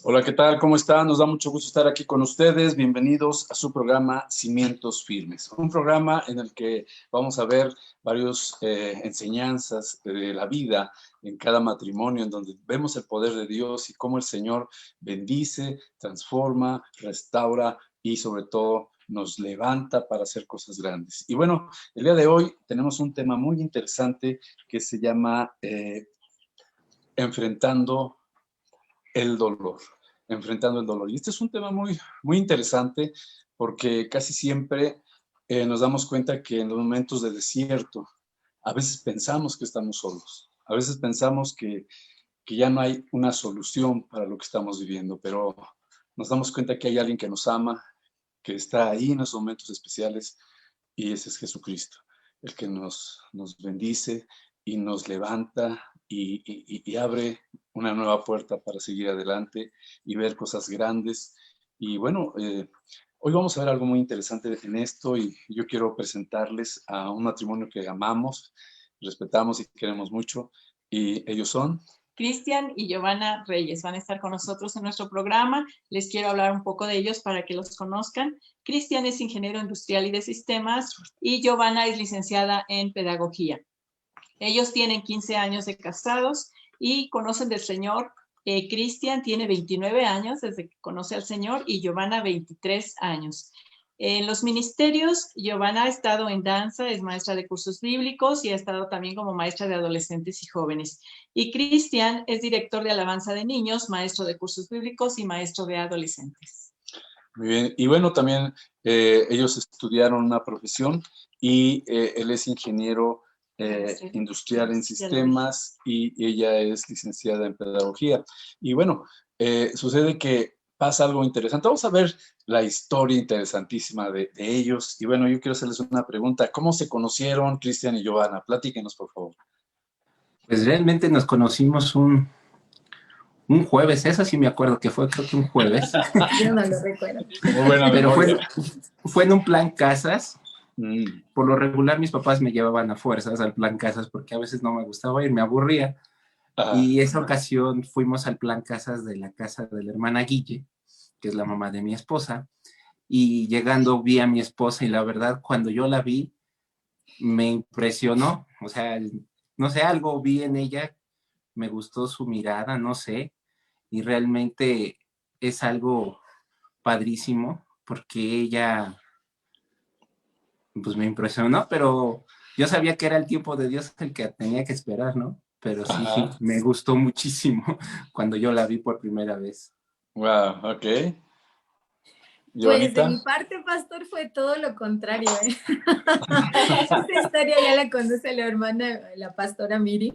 Hola, ¿qué tal? ¿Cómo están? Nos da mucho gusto estar aquí con ustedes. Bienvenidos a su programa Cimientos Firmes, un programa en el que vamos a ver varias enseñanzas de la vida en cada matrimonio, en donde vemos el poder de Dios y cómo el Señor bendice, transforma, restaura y sobre todo nos levanta para hacer cosas grandes. Y bueno, el día de hoy tenemos un tema muy interesante que se llama enfrentando el dolor, enfrentando el dolor. Y este es un tema muy interesante porque casi siempre nos damos cuenta que en los momentos de desierto, a veces pensamos que estamos solos, a veces pensamos que ya no hay una solución para lo que estamos viviendo, pero nos damos cuenta que hay alguien que nos ama, que está ahí en esos momentos especiales, y ese es Jesucristo, el que nos bendice y nos levanta y abre una nueva puerta para seguir adelante y ver cosas grandes. Y bueno, hoy vamos a ver algo muy interesante en esto y yo quiero presentarles a un matrimonio que amamos, respetamos y queremos mucho, y ellos son... Cristian y Giovanna Reyes van a estar con nosotros en nuestro programa. Les quiero hablar un poco de ellos para que los conozcan. Cristian es ingeniero industrial y de sistemas y Giovanna es licenciada en pedagogía. Ellos tienen 15 años de casados y conocen del Señor. Cristian tiene 29 años desde que conoce al Señor y Giovanna 23 años. En los ministerios, Giovanna ha estado en danza, es maestra de cursos bíblicos y ha estado también como maestra de adolescentes y jóvenes. Y Cristian es director de alabanza de niños, maestro de cursos bíblicos y maestro de adolescentes. Muy bien, y bueno, también ellos estudiaron una profesión y él es ingeniero industrial en sistemas y ella es licenciada en pedagogía. Y bueno, sucede que pasa algo interesante. Vamos a ver la historia interesantísima de ellos. Y bueno, yo quiero hacerles una pregunta. ¿Cómo se conocieron Cristian y Giovanna? Platíquenos, por favor. Pues realmente nos conocimos un jueves, eso sí me acuerdo que fue, creo que un jueves. Yo no lo recuerdo. Pero fue en un plan casas. Por lo regular mis papás me llevaban a fuerzas al plan casas porque a veces no me gustaba ir, me aburría. Y esa ocasión fuimos al plan casas de la casa de la hermana Guille, que es la mamá de mi esposa, y llegando vi a mi esposa y la verdad cuando yo la vi me impresionó, o sea, no sé, algo vi en ella, me gustó su mirada, no sé, y realmente es algo padrísimo porque ella pues me impresionó, pero yo sabía que era el tiempo de Dios el que tenía que esperar, ¿no? Pero sí, me gustó muchísimo cuando yo la vi por primera vez. Wow, ok. Pues de mi parte, pastor, fue todo lo contrario, ¿eh? Esta historia ya la conoce la hermana, la pastora Miri.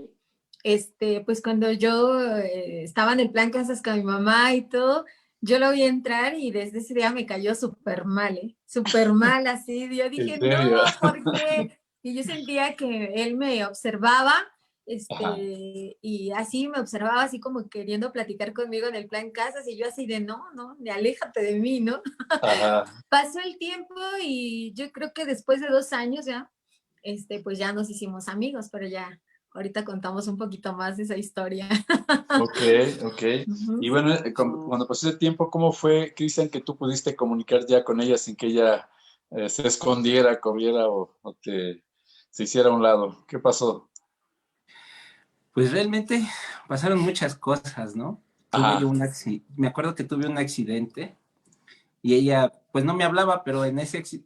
Pues cuando yo estaba en el plan casas con mi mamá y todo, yo lo vi entrar y desde ese día me cayó súper mal, ¿eh? Súper mal, así. Yo dije, no, ¿por qué? Y yo sentía que él me observaba, y así me observaba así como queriendo platicar conmigo en el plan casas y yo así de no, aléjate de mí, ¿no? Pasó el tiempo y yo creo que después de 2 años ya, pues ya nos hicimos amigos, pero ya ahorita contamos un poquito más de esa historia. Ok. Y bueno, cuando pasó ese tiempo, ¿cómo fue, Cristian, que tú pudiste comunicar ya con ella sin que ella se escondiera, corriera o se hiciera a un lado? ¿Qué pasó? Pues realmente pasaron muchas cosas, ¿no? Me acuerdo que tuve un accidente y ella, pues no me hablaba, pero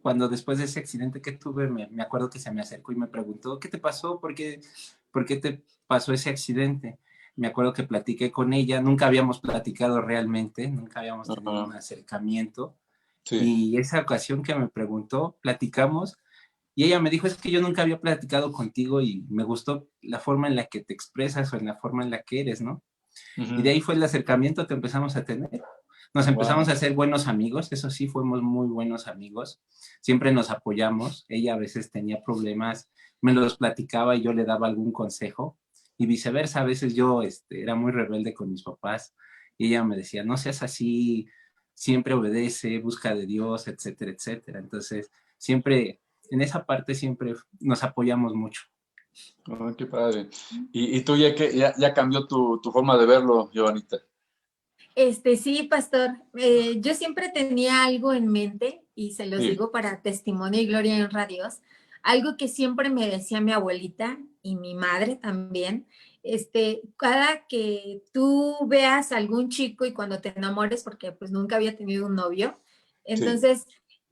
cuando después de ese accidente que tuve, me acuerdo que se me acercó y me preguntó, ¿qué te pasó? ¿Por qué te pasó ese accidente? Me acuerdo que platiqué con ella, nunca habíamos platicado realmente, nunca habíamos tenido un acercamiento. Sí. Y esa ocasión que me preguntó, platicamos, y ella me dijo, es que yo nunca había platicado contigo y me gustó la forma en la que te expresas o en la forma en la que eres, ¿no? Y de ahí fue el acercamiento que empezamos a tener. Nos empezamos a hacer buenos amigos, eso sí, fuimos muy buenos amigos. Siempre nos apoyamos. Ella a veces tenía problemas, me los platicaba y yo le daba algún consejo. Y viceversa, a veces yo era muy rebelde con mis papás y ella me decía, no seas así, siempre obedece, busca de Dios, etcétera, etcétera. Entonces, siempre, en esa parte siempre nos apoyamos mucho. Oh, qué padre. ¿Y tú ya cambió tu forma de verlo, Giovanita? Sí, pastor. Yo siempre tenía algo en mente y se los digo para testimonio y gloria y honra a Dios. Algo que siempre me decía mi abuelita y mi madre también. Cada que tú veas a algún chico y cuando te enamores, porque pues nunca había tenido un novio, entonces,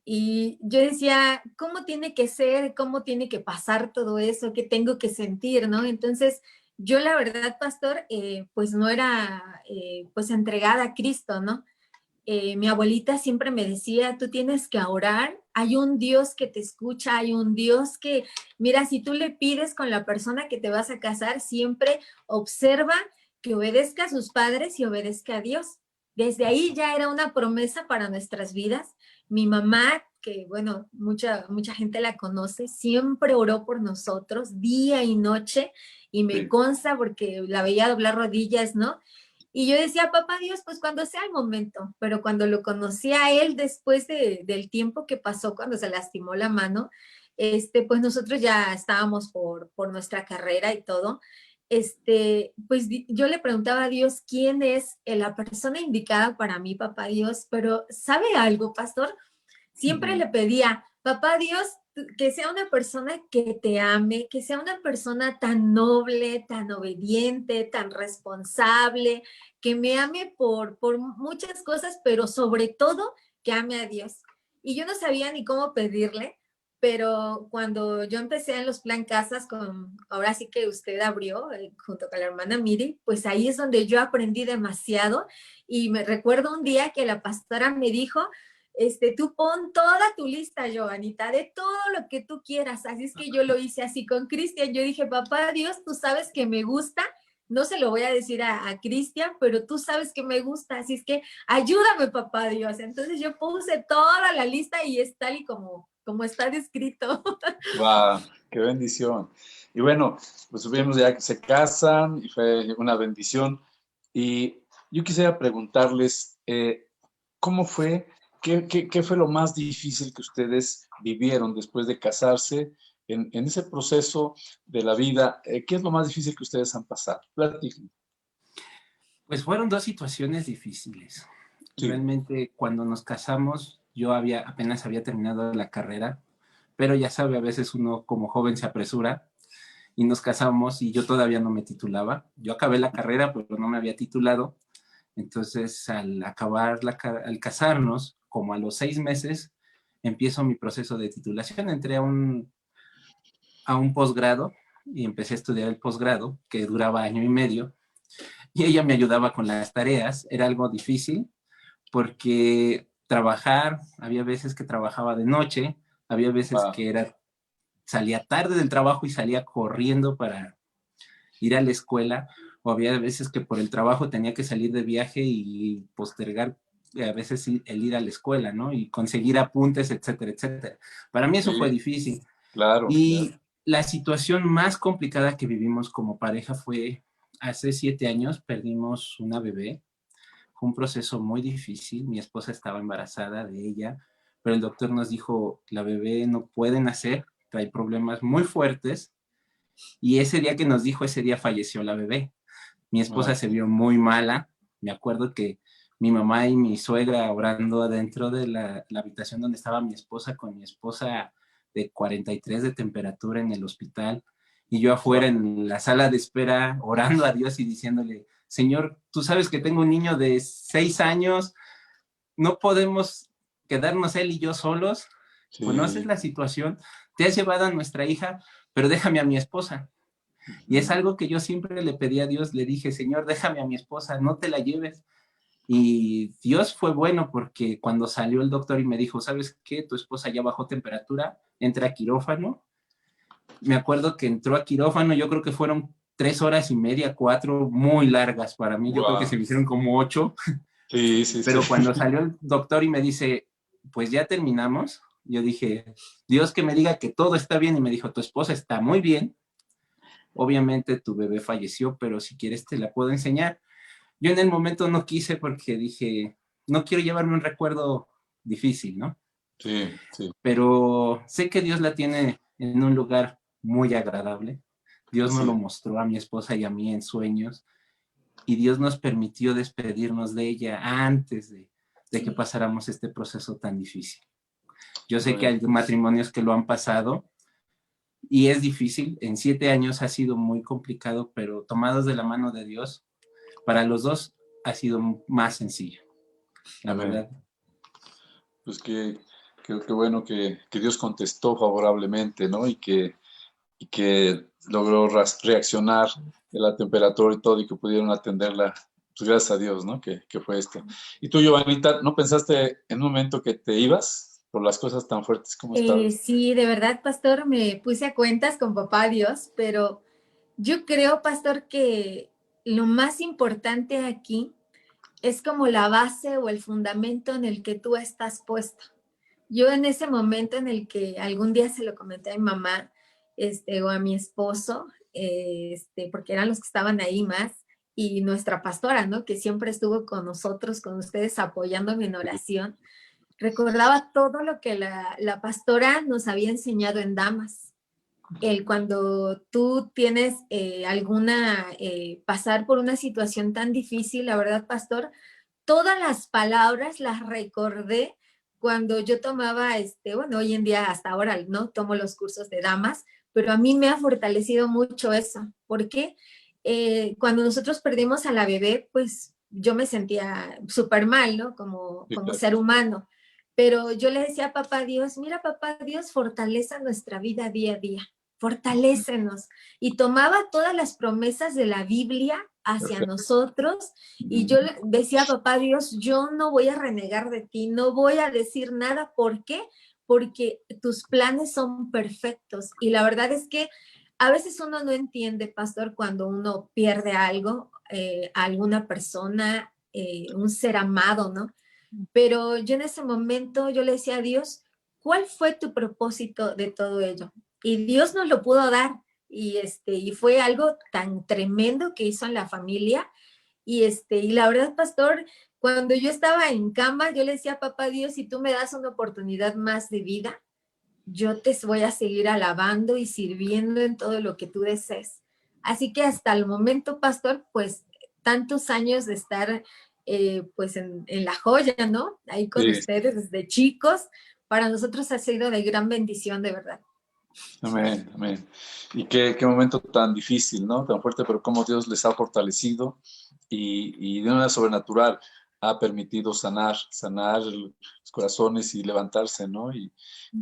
y yo decía, ¿cómo tiene que ser? ¿Cómo tiene que pasar todo eso? ¿Qué tengo que sentir? ¿No? Entonces, yo la verdad, pastor, pues no era pues entregada a Cristo, ¿no? Mi abuelita siempre me decía, tú tienes que orar, hay un Dios que te escucha, hay un Dios que, mira, si tú le pides con la persona que te vas a casar, siempre observa que obedezca a sus padres y obedezca a Dios. Desde ahí ya era una promesa para nuestras vidas. Mi mamá, que bueno, mucha gente la conoce, siempre oró por nosotros día y noche y me consta porque la veía doblar rodillas, ¿no? Y yo decía, papá Dios, pues cuando sea el momento, pero cuando lo conocí a él después del tiempo que pasó cuando se lastimó la mano, pues nosotros ya estábamos por nuestra carrera y todo, pues yo le preguntaba a Dios quién es la persona indicada para mí, papá Dios, pero ¿sabe algo, pastor? Siempre le pedía, papá Dios, que sea una persona que te ame, que sea una persona tan noble, tan obediente, tan responsable, que me ame por muchas cosas, pero sobre todo que ame a Dios. Y yo no sabía ni cómo pedirle, pero cuando yo empecé en los Plan Casas, ahora sí que usted abrió, junto con la hermana Miri, pues ahí es donde yo aprendí demasiado. Y me recuerdo un día que la pastora me dijo, tú pon toda tu lista, Joanita, de todo lo que tú quieras. Así es que yo lo hice así con Cristian. Yo dije, papá Dios, tú sabes que me gusta. No se lo voy a decir a Cristian, pero tú sabes que me gusta. Así es que ayúdame, papá Dios. Entonces yo puse toda la lista y es tal y como está descrito. ¡Wow! ¡Qué bendición! Y bueno, pues vimos ya que se casan y fue una bendición. Y yo quisiera preguntarles, ¿cómo fue? ¿Qué fue lo más difícil que ustedes vivieron después de casarse en ese proceso de la vida? ¿Qué es lo más difícil que ustedes han pasado? Platíquenme. Pues fueron dos situaciones difíciles. Sí. Realmente cuando nos casamos, yo apenas había terminado la carrera, pero ya sabe, a veces uno como joven se apresura y nos casamos y yo todavía no me titulaba. Yo acabé la carrera, pero no me había titulado. Entonces, al casarnos, como a los 6 meses, empiezo mi proceso de titulación. Entré a un posgrado y empecé a estudiar el posgrado, que duraba 1 año y medio, y ella me ayudaba con las tareas. Era algo difícil porque había veces que trabajaba de noche, había veces que salía tarde del trabajo y salía corriendo para ir a la escuela, o había veces que por el trabajo tenía que salir de viaje y postergar a veces el ir a la escuela, ¿no? Y conseguir apuntes, etcétera, etcétera. Para mí eso fue difícil. Claro. Y la situación más complicada que vivimos como pareja fue hace 7 años, perdimos una bebé. Fue un proceso muy difícil. Mi esposa estaba embarazada de ella, pero el doctor nos dijo, la bebé no puede nacer, trae problemas muy fuertes. Y ese día que nos dijo, ese día falleció la bebé. Mi esposa se vio muy mala. Me acuerdo que mi mamá y mi suegra orando adentro de la habitación donde estaba mi esposa, con mi esposa de 43 de temperatura en el hospital, y yo afuera en la sala de espera orando a Dios y diciéndole, Señor, tú sabes que tengo un niño de 6 años, no podemos quedarnos él y yo solos, conoces la situación, te has llevado a nuestra hija, pero déjame a mi esposa. Y es algo que yo siempre le pedí a Dios, le dije, Señor, déjame a mi esposa, no te la lleves. Y Dios fue bueno porque cuando salió el doctor y me dijo, ¿sabes qué? Tu esposa ya bajó temperatura, entra a quirófano. Me acuerdo que entró a quirófano, yo creo que fueron 3 horas y media, 4, muy largas para mí, yo creo que se me hicieron como 8. Pero cuando salió el doctor y me dice, pues ya terminamos, yo dije, Dios que me diga que todo está bien, y me dijo, tu esposa está muy bien, obviamente tu bebé falleció, pero si quieres te la puedo enseñar. Yo en el momento no quise porque dije, no quiero llevarme un recuerdo difícil, ¿no? Sí. Pero sé que Dios la tiene en un lugar muy agradable. Dios nos lo mostró a mi esposa y a mí en sueños. y Dios nos permitió despedirnos de ella antes de que pasáramos este proceso tan difícil. Yo sé que hay matrimonios que lo han pasado y es difícil. En 7 años ha sido muy complicado, pero tomados de la mano de Dios, para los dos ha sido más sencillo, la verdad. Pues qué bueno que Dios contestó favorablemente, ¿no? Y que logró reaccionar de la temperatura y todo, y que pudieron atenderla. Pues gracias a Dios, ¿no? Que fue esto. Y tú, Giovanita, ¿no pensaste en un momento que te ibas por las cosas tan fuertes como estaban? Sí, de verdad, pastor, me puse a cuentas con papá Dios, pero yo creo, pastor, que lo más importante aquí es como la base o el fundamento en el que tú estás puesto. Yo en ese momento en el que algún día se lo comenté a mi mamá, o a mi esposo, porque eran los que estaban ahí más, y nuestra pastora, ¿no? Que siempre estuvo con nosotros, con ustedes, apoyándome en oración. Recordaba todo lo que la pastora nos había enseñado en Damas. Cuando tú tienes pasar por una situación tan difícil, la verdad, pastor, todas las palabras las recordé cuando yo tomaba, bueno, hoy en día hasta ahora, ¿no? Tomo los cursos de Damas, pero a mí me ha fortalecido mucho eso. ¿Por qué? Cuando nosotros perdimos a la bebé, pues yo me sentía súper mal, ¿no? Como ser humano. Pero yo le decía a papá Dios, mira papá Dios, fortaleza nuestra vida día a día, fortalécenos. Y tomaba todas las promesas de la Biblia hacia nosotros y yo le decía a papá Dios, yo no voy a renegar de ti, no voy a decir nada. ¿Por qué? Porque tus planes son perfectos. Y la verdad es que a veces uno no entiende, pastor, cuando uno pierde algo, a alguna persona, un ser amado, ¿no? Pero yo en ese momento, yo le decía a Dios, ¿cuál fue tu propósito de todo ello? Y Dios nos lo pudo dar. Y fue algo tan tremendo que hizo en la familia. Y la verdad, pastor, cuando yo estaba en cama, yo le decía a papá Dios, si tú me das una oportunidad más de vida, yo te voy a seguir alabando y sirviendo en todo lo que tú desees. Así que hasta el momento, pastor, pues tantos años de estar pues en La Joya, ¿no? Ahí con ustedes desde chicos, para nosotros ha sido de gran bendición, de verdad. Amén, amén. Y qué momento tan difícil, ¿no? Tan fuerte, pero cómo Dios les ha fortalecido y de una manera sobrenatural ha permitido sanar los corazones y levantarse, ¿no? Y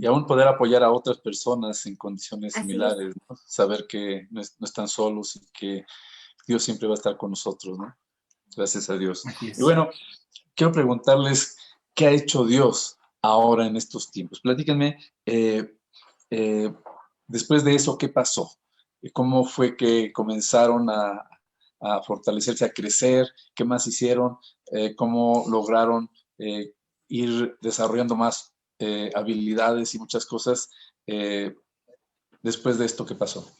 aún poder apoyar a otras personas en condiciones similares, ¿no? Saber que no están solos y que Dios siempre va a estar con nosotros, ¿no? Gracias a Dios. Y bueno, quiero preguntarles, ¿qué ha hecho Dios ahora en estos tiempos? Platíquenme, después de eso, ¿qué pasó? ¿Cómo fue que comenzaron a fortalecerse, a crecer? ¿Qué más hicieron? ¿Cómo lograron ir desarrollando más habilidades y muchas cosas después de esto que pasó?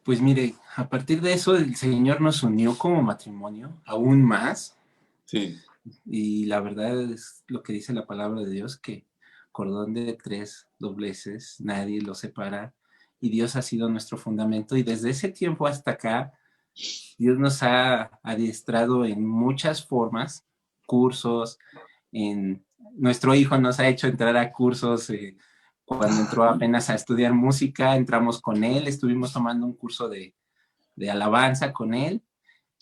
Pues mire, a partir de eso el Señor nos unió como matrimonio, aún más. Sí. Y la verdad es lo que dice la palabra de Dios, que cordón de 3 dobleces, nadie lo separa. Y Dios ha sido nuestro fundamento. Y desde ese tiempo hasta acá, Dios nos ha adiestrado en muchas formas, cursos. Nuestro hijo nos ha hecho entrar a cursos. Cuando entró apenas a estudiar música, entramos con él, estuvimos tomando un curso de alabanza con él.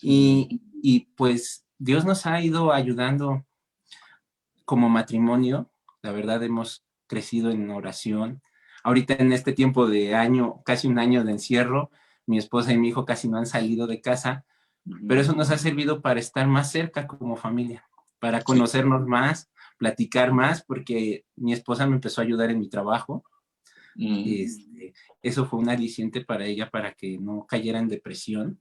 Y pues Dios nos ha ido ayudando como matrimonio. La verdad, hemos crecido en oración. Ahorita en este tiempo de casi un año de encierro, mi esposa y mi hijo casi no han salido de casa, pero eso nos ha servido para estar más cerca como familia, para conocernos más, platicar más, porque mi esposa me empezó a ayudar en mi trabajo. Eso fue un aliciente para ella, para que no cayera en depresión.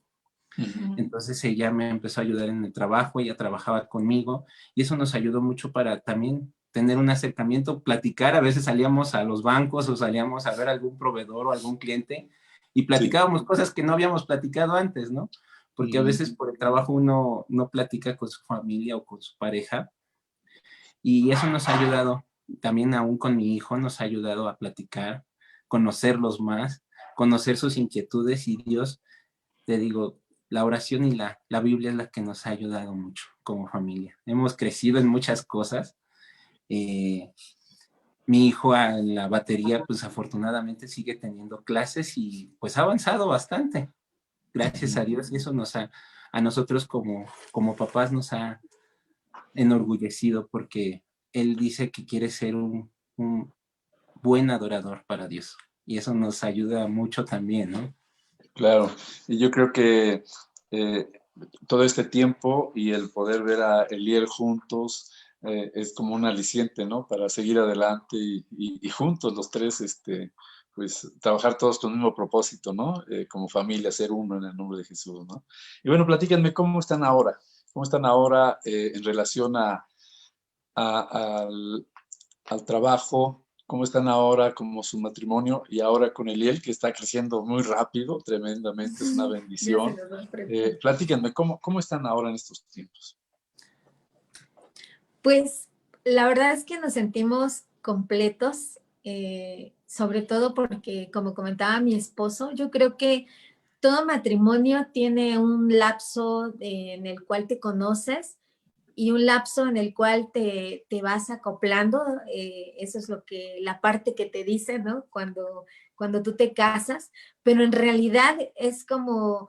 Entonces ella me empezó a ayudar en el trabajo, ella trabajaba conmigo y eso nos ayudó mucho para también tener un acercamiento, platicar. A veces salíamos a los bancos o salíamos a ver algún proveedor o algún cliente y platicábamos cosas que no habíamos platicado antes, ¿no? Porque a veces por el trabajo uno no platica con su familia o con su pareja, y eso nos ha ayudado. También aún con mi hijo nos ha ayudado a platicar, conocerlos más, conocer sus inquietudes. Y Dios, te digo, la oración y la Biblia es la que nos ha ayudado mucho como familia. Hemos crecido en muchas cosas. Mi hijo en la batería, pues afortunadamente sigue teniendo clases y pues ha avanzado bastante. Gracias a Dios. Y eso a nosotros como papás nos ha enorgullecido porque él dice que quiere ser un buen adorador para Dios. Y eso nos ayuda mucho también, ¿no? Claro, y yo creo que todo este tiempo y el poder ver a Eliel juntos es como un aliciente, ¿no? Para seguir adelante y juntos los tres, pues trabajar todos con el mismo propósito, ¿no? Como familia, ser uno en el nombre de Jesús, ¿no? Y bueno, platíquenme cómo están ahora en relación al, al trabajo, cómo están ahora como su matrimonio y ahora con Eliel, que está creciendo muy rápido, tremendamente, es una Ya se bendición. nos va a preparar. Platíquenme, ¿cómo están ahora en estos tiempos? Pues la verdad es que nos sentimos completos, sobre todo porque, como comentaba mi esposo, yo creo que todo matrimonio tiene un lapso en el cual te conoces y un lapso en el cual te vas acoplando. Eso es la parte que te dice, ¿no? Cuando tú te casas, pero en realidad es como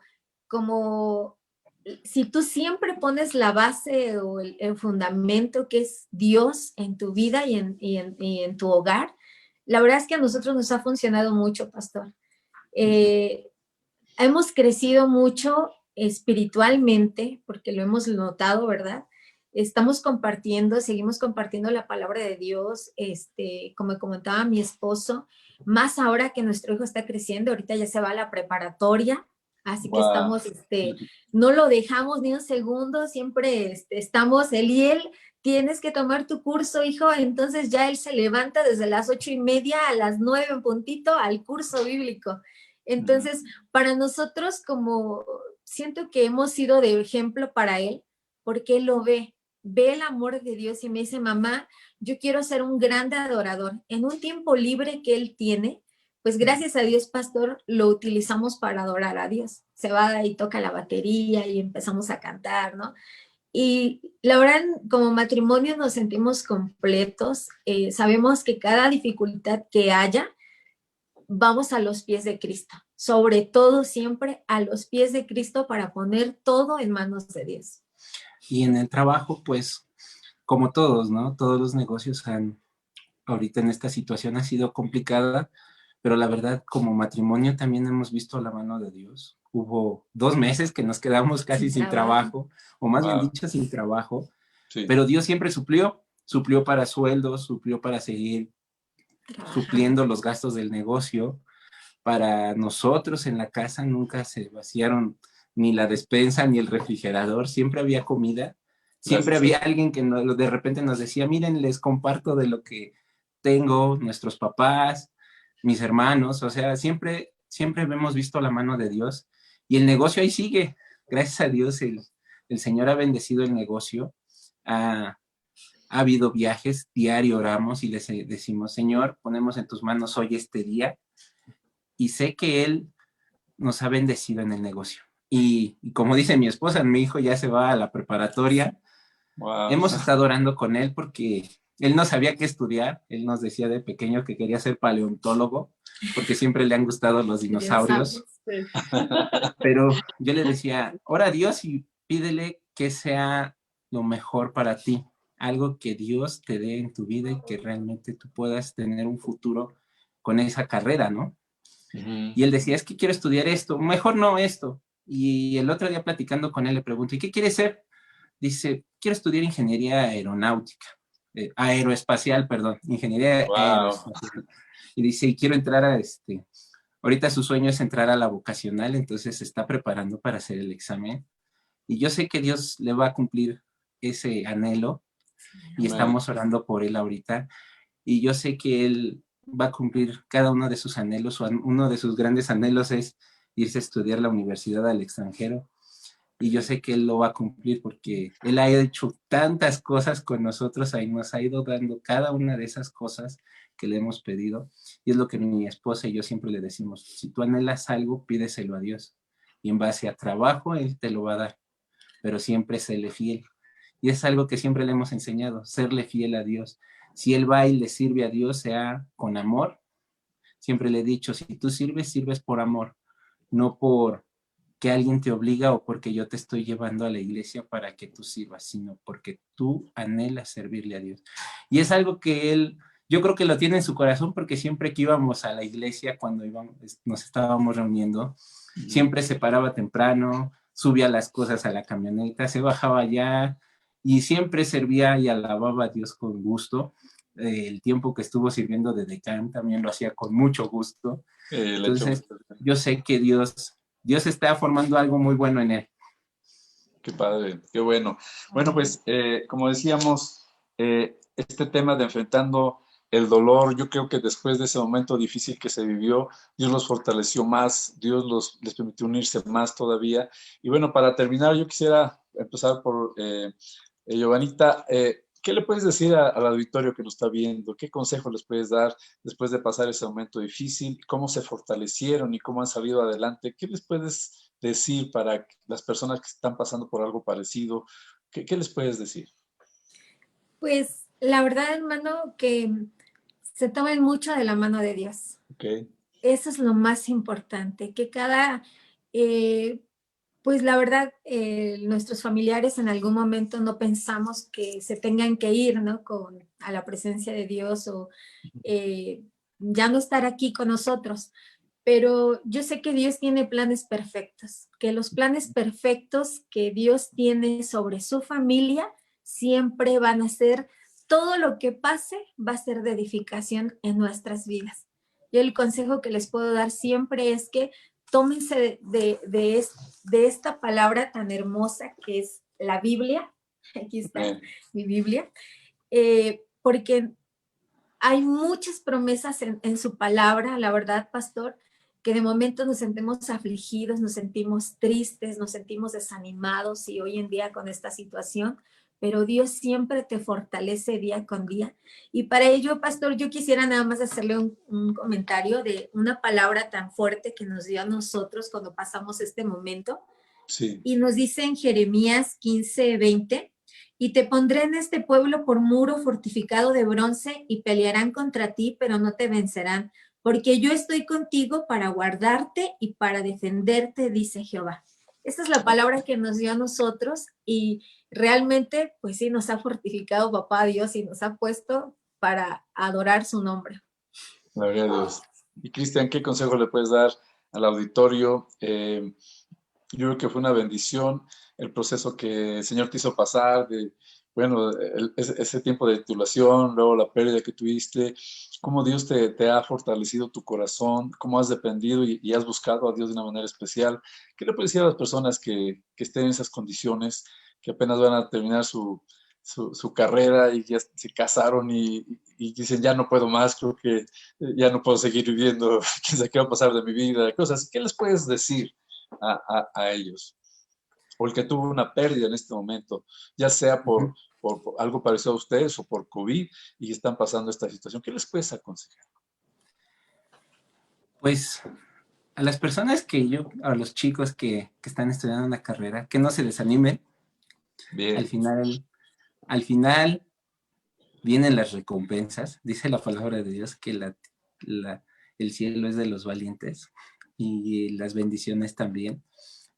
si tú siempre pones la base o el fundamento que es Dios en tu vida y en tu hogar, la verdad es que a nosotros nos ha funcionado mucho, pastor. Hemos crecido mucho espiritualmente, porque lo hemos notado, ¿verdad? Seguimos compartiendo la palabra de Dios, como comentaba mi esposo, más ahora que nuestro hijo está creciendo, ahorita ya se va a la preparatoria, así que Wow. no lo dejamos ni un segundo, siempre estamos, él y él, tienes que tomar tu curso, hijo, entonces ya él se levanta desde las 8:30 a las 9 en puntito al curso bíblico. Entonces, para nosotros como siento que hemos sido de ejemplo para él, porque él lo ve el amor de Dios y me dice, mamá, yo quiero ser un grande adorador. En un tiempo libre que él tiene, pues gracias a Dios, pastor, lo utilizamos para adorar a Dios. Se va y toca la batería y empezamos a cantar, ¿no? Y la verdad, como matrimonio nos sentimos completos. Sabemos que cada dificultad que haya, vamos a los pies de Cristo, sobre todo siempre a los pies de Cristo para poner todo en manos de Dios. Y en el trabajo, pues, como todos, ¿no? Todos los negocios ahorita en esta situación ha sido complicada, pero la verdad, como matrimonio también hemos visto la mano de Dios. Hubo 2 meses que nos quedamos casi sin trabajo, o más bien dicho, sin trabajo, sí. Pero Dios siempre suplió para sueldos, suplió para seguir supliendo los gastos del negocio. Para nosotros en la casa nunca se vaciaron ni la despensa ni el refrigerador, siempre había comida, siempre había alguien que de repente nos decía, miren, les comparto de lo que tengo, nuestros papás, mis hermanos, o sea, siempre hemos visto la mano de Dios y el negocio ahí sigue, gracias a Dios el Señor ha bendecido el negocio, ha habido viajes, diario oramos y les decimos, Señor, ponemos en tus manos hoy este día, y sé que Él nos ha bendecido en el negocio. Y como dice mi esposa, mi hijo ya se va a la preparatoria. Wow. Hemos estado orando con él porque él no sabía qué estudiar. Él nos decía de pequeño que quería ser paleontólogo porque siempre le han gustado los dinosaurios. Pero yo le decía, ora a Dios y pídele que sea lo mejor para ti. Algo que Dios te dé en tu vida y que realmente tú puedas tener un futuro con esa carrera, ¿no? Y él decía, es que quiero estudiar esto, mejor no esto. Y el otro día platicando con él le pregunto, ¿y qué quieres ser? Dice, quiero estudiar ingeniería aeroespacial, ingeniería aeroespacial. Y dice, y quiero entrar ahorita su sueño es entrar a la vocacional, entonces se está preparando para hacer el examen. Y yo sé que Dios le va a cumplir ese anhelo y estamos orando por él ahorita. Y yo sé que él va a cumplir cada uno de sus anhelos. Uno de sus grandes anhelos es irse a estudiar la universidad al extranjero. Y yo sé que él lo va a cumplir porque él ha hecho tantas cosas con nosotros, ahí nos ha ido dando cada una de esas cosas que le hemos pedido. Y es lo que mi esposa y yo siempre le decimos, si tú anhelas algo, pídeselo a Dios. y en base a trabajo Él te lo va a dar, pero siempre séle fiel. Y es algo que siempre le hemos enseñado, serle fiel a Dios. Si Él va y le sirve a Dios, sea con amor. Siempre le he dicho, si tú sirves, sirves por amor, no por que alguien te obliga o porque yo te estoy llevando a la iglesia para que tú sirvas, sino porque tú anhelas servirle a Dios. Y es algo que Él, yo creo que lo tiene en su corazón, porque siempre que íbamos a la iglesia, cuando nos estábamos reuniendo, siempre se paraba temprano, subía las cosas a la camioneta, se bajaba ya y siempre servía y alababa a Dios con gusto. El tiempo que estuvo sirviendo de decán también lo hacía con mucho gusto. Entonces, yo sé que Dios está formando algo muy bueno en él. Qué padre, qué bueno. Bueno, pues, como decíamos, este tema de enfrentando el dolor, yo creo que después de ese momento difícil que se vivió, Dios los fortaleció más, Dios les permitió unirse más todavía. Y bueno, para terminar, yo quisiera empezar por Giovanita. ¿Qué le puedes decir al auditorio que nos está viendo? ¿Qué consejo les puedes dar después de pasar ese momento difícil? ¿Cómo se fortalecieron y cómo han salido adelante? ¿Qué les puedes decir para las personas que están pasando por algo parecido? ¿Qué les puedes decir? Pues la verdad, hermano, que se tomen mucho de la mano de Dios. Okay. Eso es lo más importante, que pues la verdad, nuestros familiares en algún momento no pensamos que se tengan que ir, ¿no? A la presencia de Dios o ya no estar aquí con nosotros. Pero yo sé que Dios tiene planes perfectos, que los planes perfectos que Dios tiene sobre su familia siempre van a ser, todo lo que pase va a ser de edificación en nuestras vidas. Yo el consejo que les puedo dar siempre es que tómense de esta palabra tan hermosa que es la Biblia. Aquí está mi Biblia. Porque hay muchas promesas en su palabra, la verdad, pastor, que de momento nos sentimos afligidos, nos sentimos tristes, nos sentimos desanimados y hoy en día con esta situación, pero Dios siempre te fortalece día con día. Y para ello, pastor, yo quisiera nada más hacerle un comentario de una palabra tan fuerte que nos dio a nosotros cuando pasamos este momento. Sí. Y nos dice en Jeremías 15:20, y te pondré en este pueblo por muro fortificado de bronce y pelearán contra ti, pero no te vencerán, porque yo estoy contigo para guardarte y para defenderte, dice Jehová. Esta es la palabra que nos dio a nosotros y realmente, pues sí, nos ha fortificado papá Dios y nos ha puesto para adorar su nombre. Gloria a Dios. Y Cristian, ¿qué consejo le puedes dar al auditorio? Yo creo que fue una bendición el proceso que el Señor te hizo pasar, ese tiempo de titulación, luego la pérdida que tuviste, cómo Dios te ha fortalecido tu corazón, cómo has dependido y has buscado a Dios de una manera especial. ¿Qué le puedes decir a las personas que estén en esas condiciones, que apenas van a terminar su carrera y ya se casaron y dicen, ya no puedo más, creo que ya no puedo seguir viviendo, quién sabe qué va a pasar de mi vida, cosas? ¿Qué les puedes decir a ellos? O el que tuvo una pérdida en este momento, ya sea por algo parecido a ustedes o por COVID y están pasando esta situación, ¿qué les puedes aconsejar? Pues a las personas a los chicos que están estudiando una carrera, que no se desanimen. Bien. Al final vienen las recompensas. Dice la palabra de Dios que el cielo es de los valientes y las bendiciones también.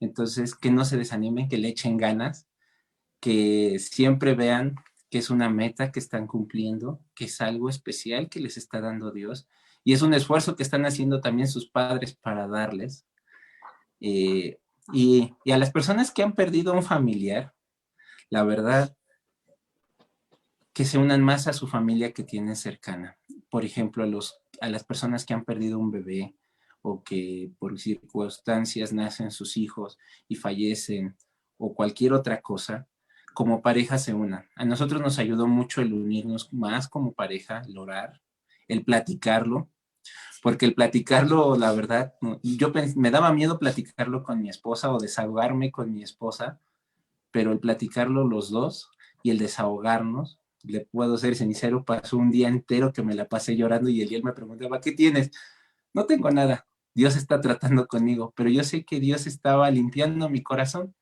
Entonces, que no se desanimen, que le echen ganas, que siempre vean que es una meta que están cumpliendo, que es algo especial que les está dando Dios y es un esfuerzo que están haciendo también sus padres para darles. Y a las personas que han perdido a un familiar, la verdad, que se unan más a su familia que tienen cercana. Por ejemplo, a las personas que han perdido un bebé o que por circunstancias nacen sus hijos y fallecen o cualquier otra cosa, como pareja se unan. A nosotros nos ayudó mucho el unirnos más como pareja, el orar, el platicarlo, porque el platicarlo, la verdad, me daba miedo platicarlo con mi esposa o desahogarme con mi esposa, pero el platicarlo los dos y el desahogarnos, le puedo ser sincero, pasó un día entero que me la pasé llorando y él me preguntaba, ¿qué tienes? No tengo nada. Dios está tratando conmigo, pero yo sé que Dios estaba limpiando mi corazón.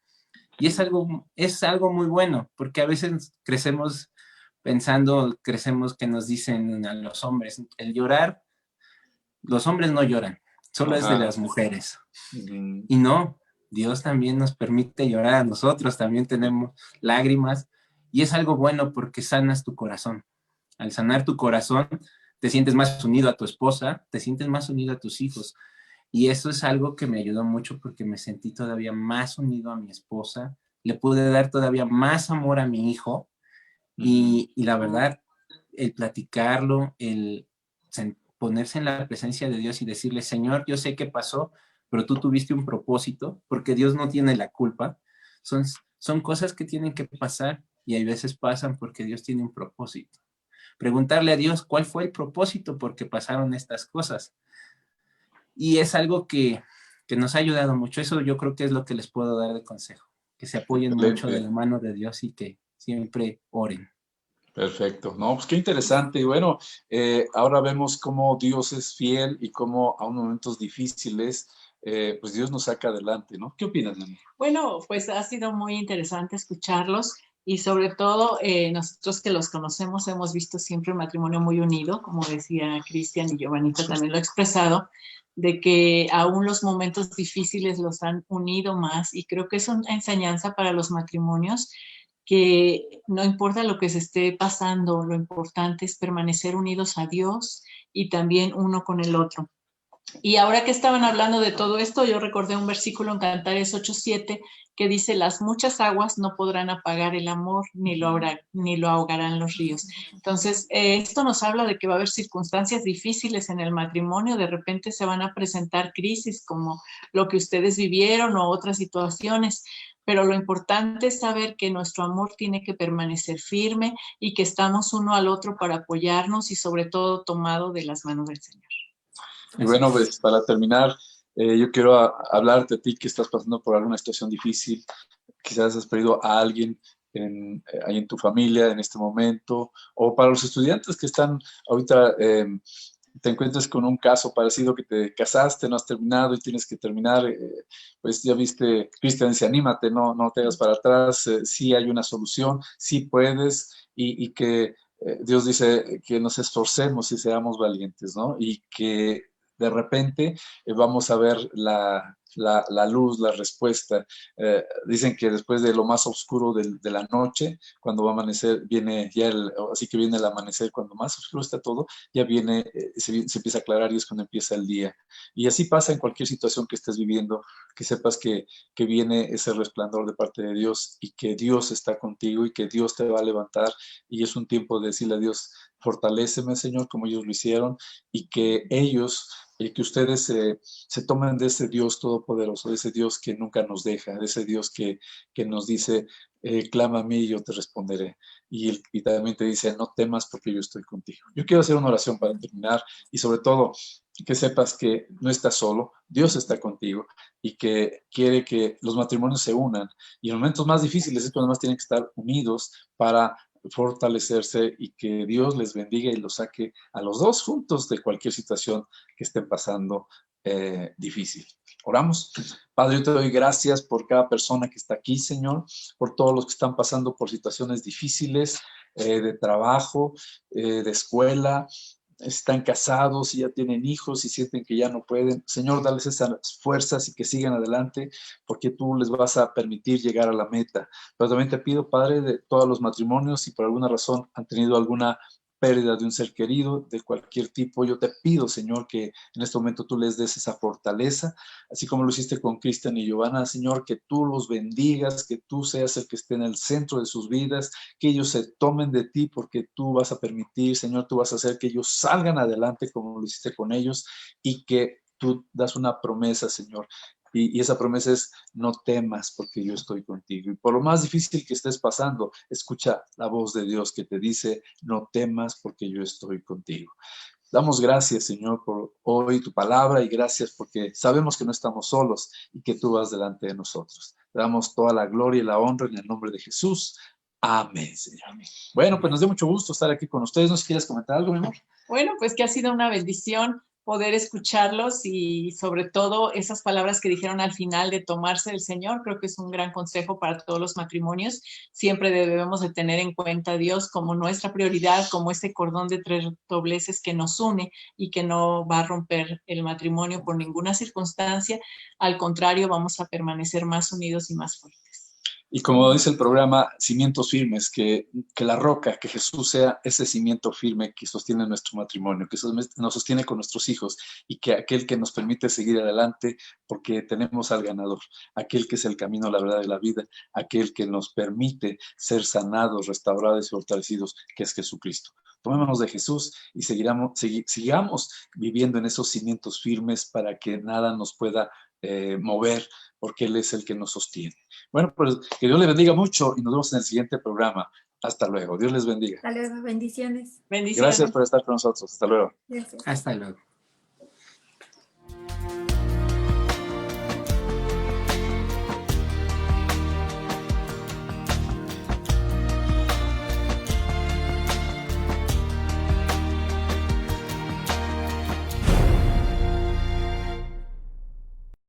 Y es algo muy bueno, porque a veces crecemos que nos dicen a los hombres, el llorar, los hombres no lloran, solo es de las mujeres. Y no, Dios también nos permite llorar a nosotros, también tenemos lágrimas, y es algo bueno porque sanas tu corazón. Al sanar tu corazón, te sientes más unido a tu esposa, te sientes más unido a tus hijos. Y eso es algo que me ayudó mucho porque me sentí todavía más unido a mi esposa, le pude dar todavía más amor a mi hijo y la verdad, el platicarlo, el ponerse en la presencia de Dios y decirle, Señor, yo sé qué pasó, pero tú tuviste un propósito, porque Dios no tiene la culpa. Son cosas que tienen que pasar y a veces pasan porque Dios tiene un propósito. Preguntarle a Dios cuál fue el propósito porque pasaron estas cosas. Y es algo que nos ha ayudado mucho. Eso yo creo que es lo que les puedo dar de consejo. Que se apoyen mucho de la mano de Dios y que siempre oren. Perfecto. No, pues qué interesante. Y bueno, ahora vemos cómo Dios es fiel y cómo a momentos difíciles, pues Dios nos saca adelante, ¿no? ¿Qué opinas, Dani? Bueno, pues ha sido muy interesante escucharlos y sobre todo nosotros que los conocemos hemos visto siempre un matrimonio muy unido, como decía Cristian y Giovanita también lo ha expresado, de que aún los momentos difíciles los han unido más y creo que es una enseñanza para los matrimonios que no importa lo que se esté pasando, lo importante es permanecer unidos a Dios y también uno con el otro. Y ahora que estaban hablando de todo esto, yo recordé un versículo en Cantares 8:7 que dice, las muchas aguas no podrán apagar el amor, ni lo ahogarán los ríos. Entonces, esto nos habla de que va a haber circunstancias difíciles en el matrimonio, de repente se van a presentar crisis como lo que ustedes vivieron o otras situaciones, pero lo importante es saber que nuestro amor tiene que permanecer firme y que estamos uno al otro para apoyarnos y sobre todo tomado de las manos del Señor. Y bueno, pues para terminar, yo quiero hablarte a ti que estás pasando por alguna situación difícil, quizás has perdido a alguien ahí en tu familia en este momento, o para los estudiantes que están ahorita, te encuentras con un caso parecido que te casaste, no has terminado y tienes que terminar, pues ya viste, Cristian dice, anímate, no te hagas para atrás, sí hay una solución, sí puedes, y que Dios dice que nos esforcemos y seamos valientes, ¿no? Y que de repente vamos a ver la luz, la respuesta. Dicen que después de lo más oscuro de la noche, cuando va a amanecer, viene ya así que viene el amanecer, cuando más oscuro está todo, ya viene, se empieza a aclarar y es cuando empieza el día. Y así pasa en cualquier situación que estés viviendo, que sepas que viene ese resplandor de parte de Dios y que Dios está contigo y que Dios te va a levantar y es un tiempo de decirle a Dios, fortaléceme, Señor, como ellos lo hicieron y que ellos que ustedes se tomen de ese Dios todopoderoso, de ese Dios que nunca nos deja, de ese Dios que nos dice, clama a mí y yo te responderé. Y también te dice, no temas porque yo estoy contigo. Yo quiero hacer una oración para terminar y sobre todo que sepas que no estás solo, Dios está contigo y que quiere que los matrimonios se unan. Y en momentos más difíciles es cuando más tienen que estar unidos para fortalecerse y que Dios les bendiga y los saque a los dos juntos de cualquier situación que estén pasando difícil. Oramos. Padre, yo te doy gracias por cada persona que está aquí, Señor, por todos los que están pasando por situaciones difíciles de trabajo, de escuela, están casados y ya tienen hijos y sienten que ya no pueden. Señor, dales esas fuerzas y que sigan adelante porque tú les vas a permitir llegar a la meta. Pero también te pido, Padre, de todos los matrimonios, si por alguna razón han tenido alguna pérdida de un ser querido de cualquier tipo, yo te pido, Señor, que en este momento tú les des esa fortaleza, así como lo hiciste con Cristian y Giovanna, Señor, que tú los bendigas, que tú seas el que esté en el centro de sus vidas, que ellos se tomen de ti porque tú vas a permitir, Señor, tú vas a hacer que ellos salgan adelante como lo hiciste con ellos y que tú das una promesa, Señor. Y esa promesa es, no temas porque yo estoy contigo. Y por lo más difícil que estés pasando, escucha la voz de Dios que te dice, no temas porque yo estoy contigo. Damos gracias, Señor, por hoy tu palabra y gracias porque sabemos que no estamos solos y que tú vas delante de nosotros. Te damos toda la gloria y la honra en el nombre de Jesús. Amén, Señor. Amén. Bueno, pues nos dio mucho gusto estar aquí con ustedes. ¿No sé si quieres comentar algo, mi amor? Bueno, pues que ha sido una bendición poder escucharlos y sobre todo esas palabras que dijeron al final de tomarse del Señor. Creo que es un gran consejo para todos los matrimonios. Siempre debemos de tener en cuenta a Dios como nuestra prioridad, como ese cordón de 3 dobleces que nos une y que no va a romper el matrimonio por ninguna circunstancia. Al contrario, vamos a permanecer más unidos y más fuertes. Y como dice el programa, cimientos firmes, que la roca, que Jesús sea ese cimiento firme que sostiene nuestro matrimonio, que nos sostiene con nuestros hijos y que aquel que nos permite seguir adelante porque tenemos al ganador, aquel que es el camino, la verdad y la vida, aquel que nos permite ser sanados, restaurados y fortalecidos, que es Jesucristo. Tomémonos de Jesús y sigamos viviendo en esos cimientos firmes para que nada nos pueda mover, porque Él es el que nos sostiene. Bueno, pues que Dios les bendiga mucho y nos vemos en el siguiente programa. Hasta luego. Dios les bendiga. Hasta luego. Bendiciones. Bendiciones. Gracias por estar con nosotros. Hasta luego. Gracias. Hasta luego.